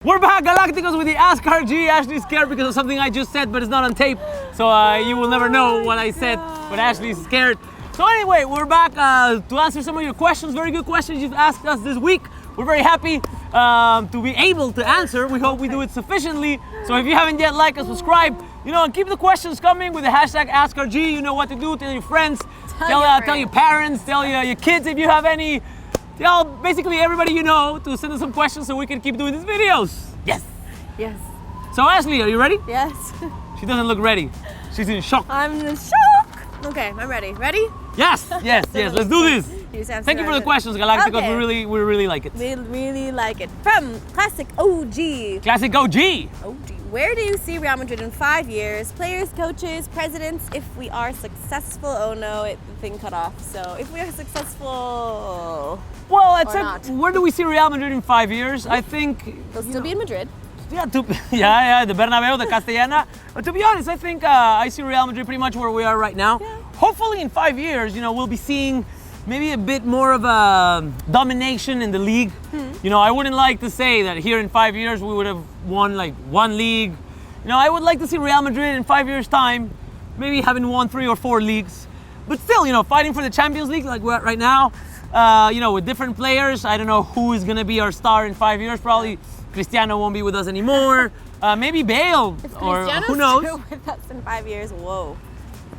We're back, Galacticos, with the Ask RG. Ashley's scared because of something I just said, but it's not on tape, so you will never know what I said, but Ashley's scared. So anyway, we're back to answer some of your questions, very good questions you've asked us this week. We're very happy to be able to answer. We hope we do it sufficiently. So if you haven't yet, like and subscribe, and keep the questions coming with the hashtag AskRG. You know what to do. Tell your friends, tell your parents, tell your kids if you have any. Tell basically everybody you know to send us some questions so we can keep doing these videos. Yes. Yes. So Ashley, are you ready? Yes. She doesn't look ready. She's in shock. I'm in shock. Okay, I'm ready. Ready? Yes. Let's do this. Thank you for the questions, Galacticos. Okay. We really like it. We really like it. From Classic OG. Classic OG. OG. Where do you see Real Madrid in 5 years? Players, coaches, presidents, if we are successful. Oh no, the thing cut off. So if we are successful. Well, it's not. Where do we see Real Madrid in 5 years? I think They'll still be in Madrid. Yeah, the Bernabeu, the Castellana. But to be honest, I think I see Real Madrid pretty much where we are right now. Yeah. Hopefully in 5 years, we'll be seeing maybe a bit more of a domination in the league. I wouldn't like to say that here in 5 years we would have won like one league. I would like to see Real Madrid in 5 years' time, maybe having won 3 or 4 leagues. But still, fighting for the Champions League like we're at right now. With different players. I don't know who is going to be our star in 5 years. Probably Cristiano won't be with us anymore. Maybe Bale, or who knows. Still with us in 5 years, whoa.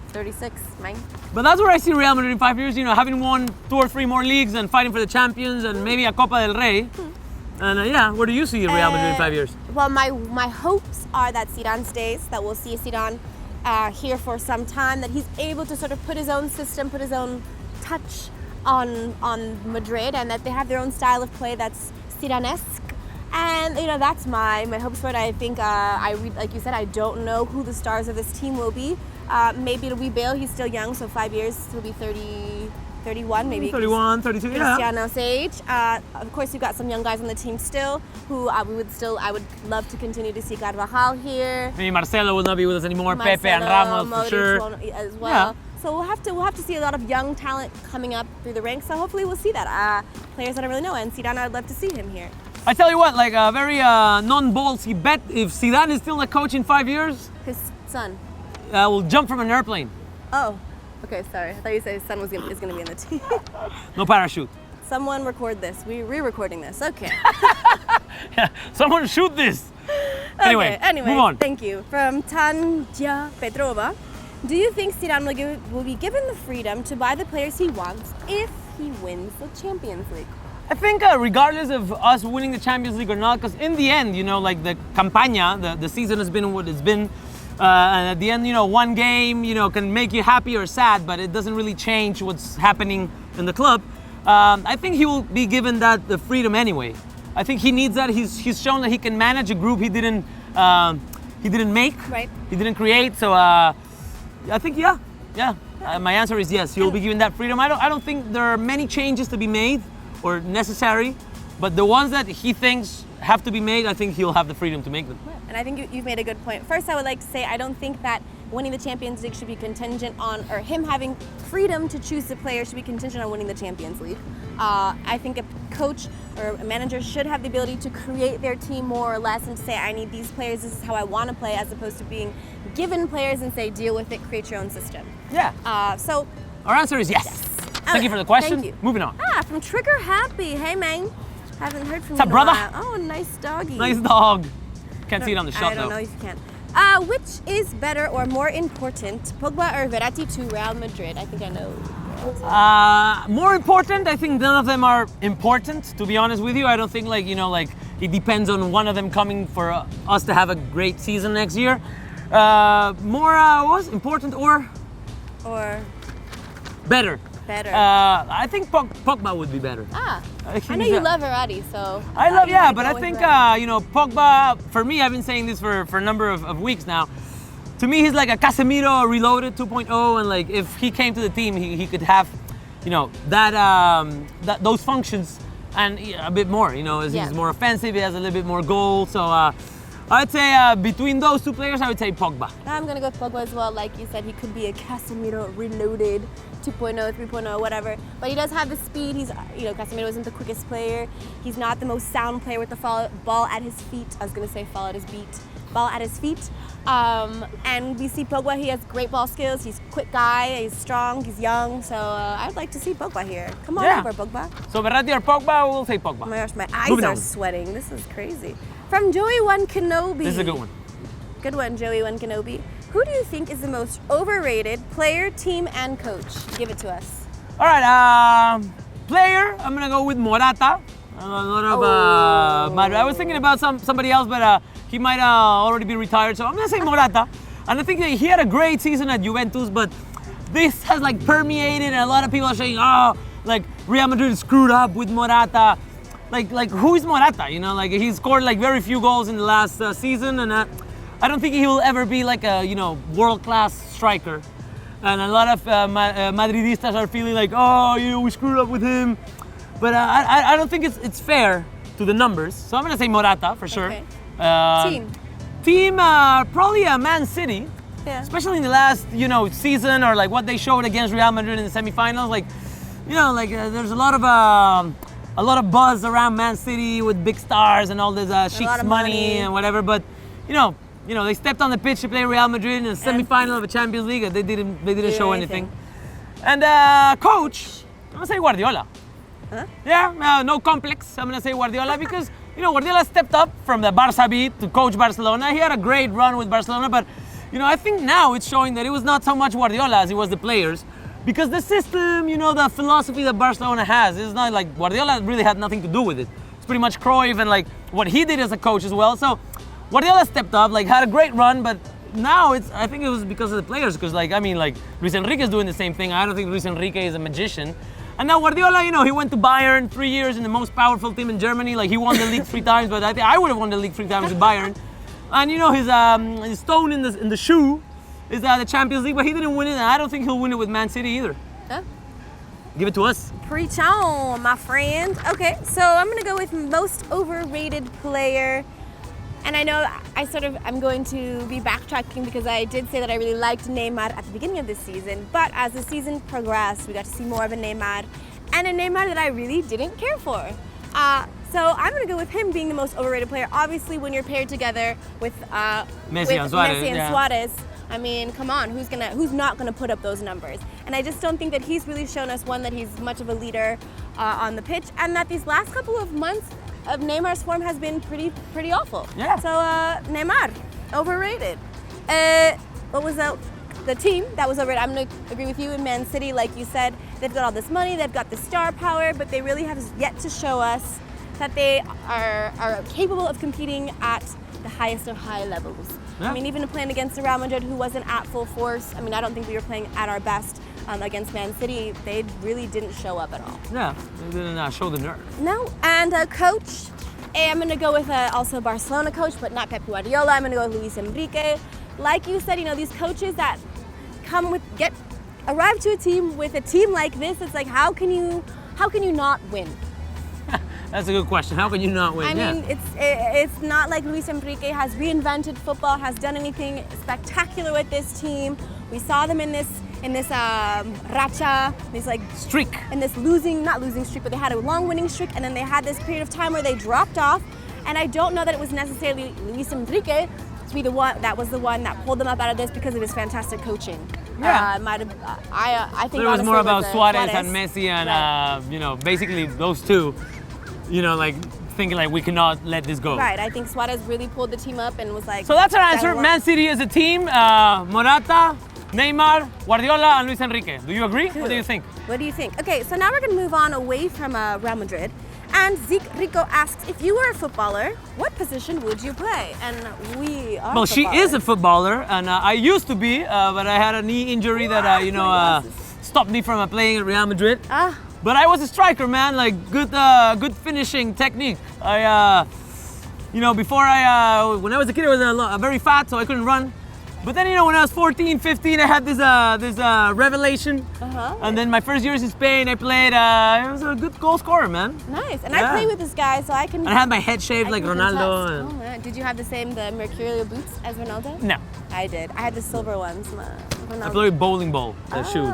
36, man. But that's where I see Real Madrid in 5 years, having won 2 or 3 more leagues and fighting for the champions and maybe a Copa del Rey. And where do you see Real Madrid in 5 years? Well, my hopes are that Zidane stays, that we'll see Zidane here for some time, that he's able to sort of put his own system, put his own touch on Madrid, and that they have their own style of play that's Zidane-esque. And that's my hopes for it. I think like you said, I don't know who the stars of this team will be. Maybe it'll be Bale. He's still young, so 5 years he'll be 30, 31, maybe. 31, 32, yeah. Cristiano's age. Of course, you've got some young guys on the team still who I would love to continue to see Carvajal here. Maybe Marcelo will not be with us anymore. Marcelo, Pepe and Ramos Modric for sure. As well. Yeah. So we'll have to see a lot of young talent coming up through the ranks. So hopefully we'll see that. Players that I really know, and Zidane, I'd love to see him here. I tell you what, like a very non-ballsy bet, if Zidane is still the coach in 5 years, His son. will jump from an airplane. Oh, okay, sorry. I thought you said his son is going to be in the team. No parachute. Someone record this. We're re-recording this. Okay. Someone shoot this. Anyway, move on. Thank you. From Tanja Petrova. Do you think Zidane will be given the freedom to buy the players he wants if he wins the Champions League? I think regardless of us winning the Champions League or not, because in the end, like the campaña, the season has been what it's been. And at the end, one game, can make you happy or sad, but it doesn't really change what's happening in the club. I think he will be given the freedom anyway. I think he needs that. He's shown that he can manage a group he didn't make, right? He didn't create. So I think yeah. My answer is yes. He will be given that freedom. I don't think there are many changes to be made or necessary, but the ones that he thinks have to be made, I think he'll have the freedom to make them. And I think you've made a good point. First, I would like to say I don't think that winning the Champions League should be contingent on, or him having freedom to choose the player should be contingent on winning the Champions League. I think a coach or a manager should have the ability to create their team more or less and say, I need these players, this is how I want to play, as opposed to being given players and say, deal with it, create your own system. Yeah. So our answer is yes. Thank you for the question. Thank you. Moving on. From Trigger Happy. Hey, man. Haven't heard from you What's up, in a brother? while. Oh, nice doggy. Nice dog. Can't see it on the shot I don't though. know if you can. Which is better or more important, Pogba or Verratti to Real Madrid? I think I know. More important, I think none of them are important, to be honest with you. I don't think it depends on one of them coming for us to have a great season next year. More important or better? Better. I think Pogba would be better. I know you love Verratti, so. But I think Pogba, for me, I've been saying this for a number of weeks now. To me, he's like a Casemiro reloaded 2.0, and if he came to the team, he could have, those functions and a bit more. He's more offensive. He has a little bit more goal. So I'd say between those two players, I would say Pogba. I'm gonna go with Pogba as well. Like you said, he could be a Casemiro reloaded, 2.0, 3.0, whatever. But he does have the speed. He's, Casemiro isn't the quickest player. He's not the most sound player with the ball at his feet. I was gonna say ball at his feet. And we see Pogba. He has great ball skills. He's a quick guy. He's strong. He's young. So I'd like to see Pogba here. Come on over, Pogba. So Verratti or Pogba? We'll say Pogba. Oh my gosh, my eyes are sweating. This is crazy. From Joey One Kenobi. This is a good one. Good one, Joey One Kenobi. Who do you think is the most overrated player, team, and coach? Give it to us. All right, player, I'm gonna go with Morata. A lot of I was thinking about somebody else, but he might already be retired, so I'm gonna say Morata. And I think that he had a great season at Juventus, but this has like permeated, and a lot of people are saying, oh, like Real Madrid screwed up with Morata. Like who is Morata? Like he scored like very few goals in the last season, and I don't think he will ever be like a world-class striker. And a lot of Madridistas are feeling like, oh, we screwed up with him. But I don't think it's fair to the numbers. So I'm gonna say Morata for sure. Okay. Team, probably Man City. Yeah. Especially in the last season, or like what they showed against Real Madrid in the semifinals. Like there's a lot of buzz around Man City with big stars and all this Sheik's money and whatever. But they stepped on the pitch to play Real Madrid in the semifinal of a Champions League. They didn't show anything. And coach, I'm gonna say Guardiola. Huh? Yeah, no complex. I'm gonna say Guardiola because Guardiola stepped up from the Barça B to coach Barcelona. He had a great run with Barcelona, but I think now it's showing that it was not so much Guardiola as it was the players. Because the system, the philosophy that Barcelona has, is not like Guardiola really had nothing to do with it. It's pretty much Cruyff and like what he did as a coach as well. So Guardiola stepped up, like had a great run, but now I think it was because of the players. Because Luis Enrique is doing the same thing. I don't think Luis Enrique is a magician. And now Guardiola, he went to Bayern 3 years in the most powerful team in Germany. Like he won the league 3 times, but I think I would have won the league 3 times with Bayern. And his stone in the shoe is the Champions League, but he didn't win it, and I don't think he'll win it with Man City either. Huh? Give it to us. Preach on, my friend. Okay, so I'm gonna go with most overrated player. And I know I'm going to be backtracking because I did say that I really liked Neymar at the beginning of this season, but as the season progressed, we got to see more of a Neymar, and a Neymar that I really didn't care for. So I'm gonna go with him being the most overrated player. Obviously, when you're paired together with Messi and Suarez, I mean, come on, who's not gonna put up those numbers? And I just don't think that he's really shown us, one, that he's much of a leader on the pitch, and that these last couple of months of Neymar's form has been pretty awful. Yeah. So Neymar, overrated. What was the team that was overrated? I'm gonna agree with you in Man City, like you said, they've got all this money, they've got the star power, but they really have yet to show us that they are capable of competing at the highest of high levels. Yeah. I mean, even playing against Real Madrid, who wasn't at full force, I mean, I don't think we were playing at our best against Man City. They really didn't show up at all. Yeah, they didn't show the nerve. No, and coach, I'm going to go with also Barcelona coach, but not Pep Guardiola. I'm going to go with Luis Enrique. Like you said, these coaches that arrive to a team with a team like this, it's like, how can you not win? That's a good question. How can you not win? I mean, it's not like Luis Enrique has reinvented football, has done anything spectacular with this team. We saw them in this racha, this like streak, in this not losing streak, but they had a long winning streak, and then they had this period of time where they dropped off. And I don't know that it was necessarily Luis Enrique to be the one that pulled them up out of this because of his fantastic coaching. Yeah, I think it was more about Suarez and Messi, and right. Basically those two. Like thinking like we cannot let this go. Right, I think Suarez really pulled the team up and was like. So that's our answer. Man City as a team. Morata, Neymar, Guardiola, and Luis Enrique. Do you agree? Cool. What do you think? What do you think? Okay, so now we're gonna move on away from Real Madrid. And Zeke Rico asks, if you were a footballer, what position would you play? And we are. Well, she is a footballer, and I used to be, but I had a knee injury that stopped me from playing at Real Madrid. But I was a striker, man. Like good finishing technique. Before when I was a kid, I was very fat, so I couldn't run. But then, when I was 14, 15, I had this revelation. And then my first years in Spain, I played, I was a good goal scorer, man. Nice. And I play with this guy, so I can... And I had my head shaved like Ronaldo. Oh, man. Did you have the mercurial boots as Ronaldo? No. I did. I had the silver ones. I played bowling ball, shoes.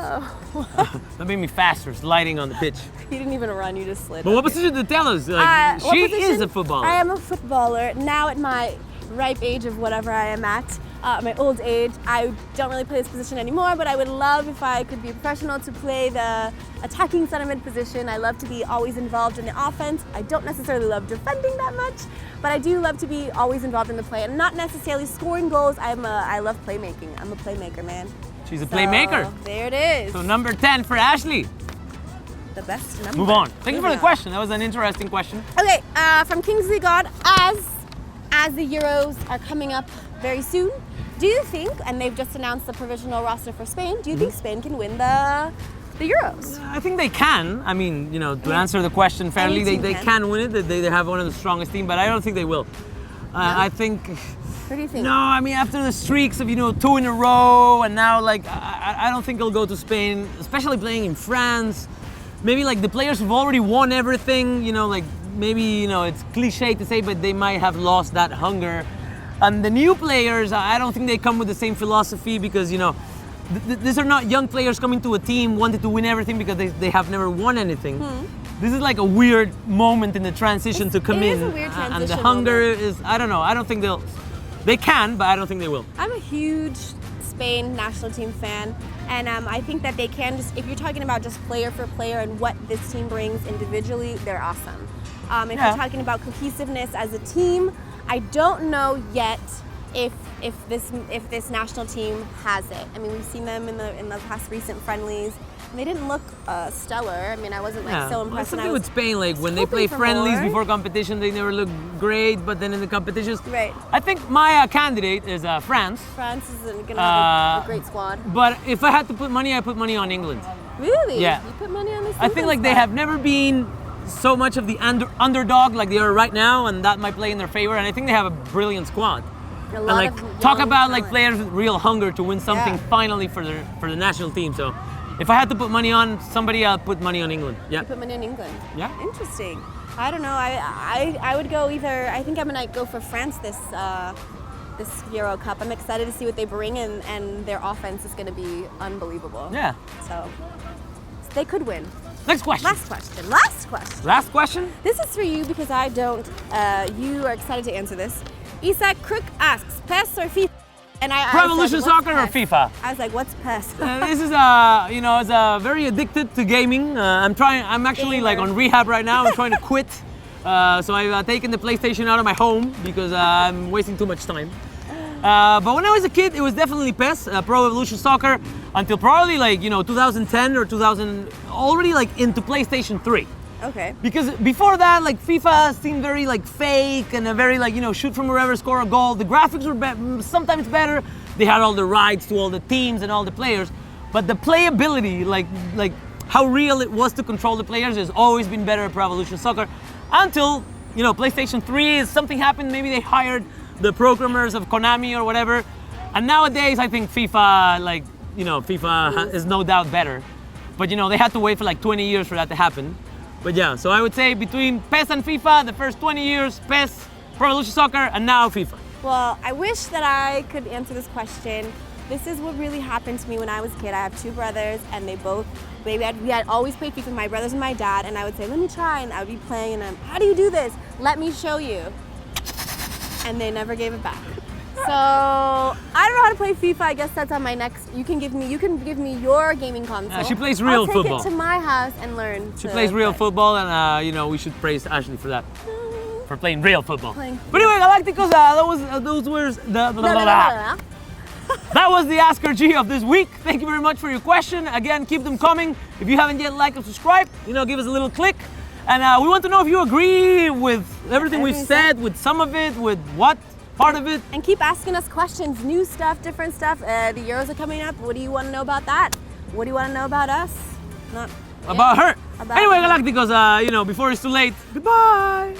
That made me faster, sliding on the pitch. You didn't even run, you just slid. But what position did tell us? Like, she is a footballer. I am a footballer. Now at my ripe age of whatever I am at, my old age, I don't really play this position anymore, but I would love if I could be a professional to play the attacking center mid position. I love to be always involved in the offense. I don't necessarily love defending that much, but I do love to be always involved in the play and not necessarily scoring goals. I love playmaking. I'm a playmaker, man. She's a playmaker. There it is. So number 10 for Ashley. The best number. Move on. Thank you for the question. That was an interesting question. Okay, from Kingsley God, as the Euros are coming up very soon, do you think, and they've just announced the provisional roster for Spain, do you think Spain can win the Euros? I think they can. I mean, to answer the question fairly, they can win it. They have one of the strongest teams, but I don't think they will. I think... What do you think? No, I mean, after the streaks of, 2 in a row, and now, I don't think they'll go to Spain, especially playing in France. Maybe, the players who've already won everything, maybe, it's cliche to say, but they might have lost that hunger. And the new players, I don't think they come with the same philosophy because, these are not young players coming to a team wanting to win everything because they have never won anything. This is like a weird moment in the transition to come in. It is a weird transition and the hunger moment. is, I don't know, I don't think they can, but I don't think they will. I'm a huge Spain national team fan, and I think that they can if you're talking about just player for player and what this team brings individually, they're awesome. If you're talking about cohesiveness as a team, I don't know yet if this national team has it. I mean, we've seen them in the past recent friendlies. And they didn't look stellar. I mean, I wasn't so impressed. Well, something with Spain, when they play friendlies before competition, they never look great. But then in the competitions, right. I think my candidate is France. France is going to have a great squad. But if I had to put money, I put money on England. Really? Yeah. You put money on this? I think they have never been so much of the underdog like they are right now, and that might play in their favor. And I think they have a brilliant squad. Talk about players with real hunger to win something finally for the national team. So if I had to put money on somebody, I'll put money on England. Yeah. You put money on England. Yeah. Interesting. I don't know. I would go either. I think I'm gonna go for France this Euro Cup. I'm excited to see what they bring, and their offense is gonna be unbelievable. Yeah. So they could win. Next question. Last question. This is for you because I don't. You are excited to answer this. Isaac Crook asks, PES or FIFA? And Pro Evolution Soccer or FIFA? I was like, what's PES? This is is very addicted to gaming. I'm actually on rehab right now. I'm trying to quit. So I've taken the PlayStation out of my home because I'm wasting too much time. But when I was a kid, it was definitely PES, Pro Evolution Soccer, until probably 2010 or 2000, already into PlayStation 3. Okay. Because before that, FIFA seemed very fake and a very shoot from wherever, score a goal. The graphics were sometimes better. They had all the rights to all the teams and all the players, but the playability, how real it was to control the players, has always been better at Pro Evolution Soccer. Until PlayStation 3, something happened. Maybe they hired the programmers of Konami or whatever, and nowadays I think FIFA, FIFA is no doubt better. But they had to wait for 20 years for that to happen. But yeah, so I would say between PES and FIFA, the first 20 years, PES, Pro Evolution Soccer, and now FIFA. Well, I wish that I could answer this question. This is what really happened to me when I was a kid. I have two brothers, and we had always played FIFA, my brothers and my dad, and I would say, let me try, and I would be playing, and how do you do this? Let me show you. And they never gave it back. So I don't know how to play FIFA. I guess that's on my next. You can give me your gaming console. She plays real football. I'll take it to my house and learn. She plays real football, and we should praise Ashley for that, for playing real football. But anyway, Galacticos, that was the Ask Her G of this week. Thank you very much for your question. Again, keep them coming. If you haven't yet liked or subscribed, give us a little click. And we want to know if you agree with everything we've said, with some of it, with what part of it. And keep asking us questions, new stuff, different stuff. The Euros are coming up. What do you want to know about that? What do you want to know about us? About her. Anyway, Galacticos, before it's too late, goodbye.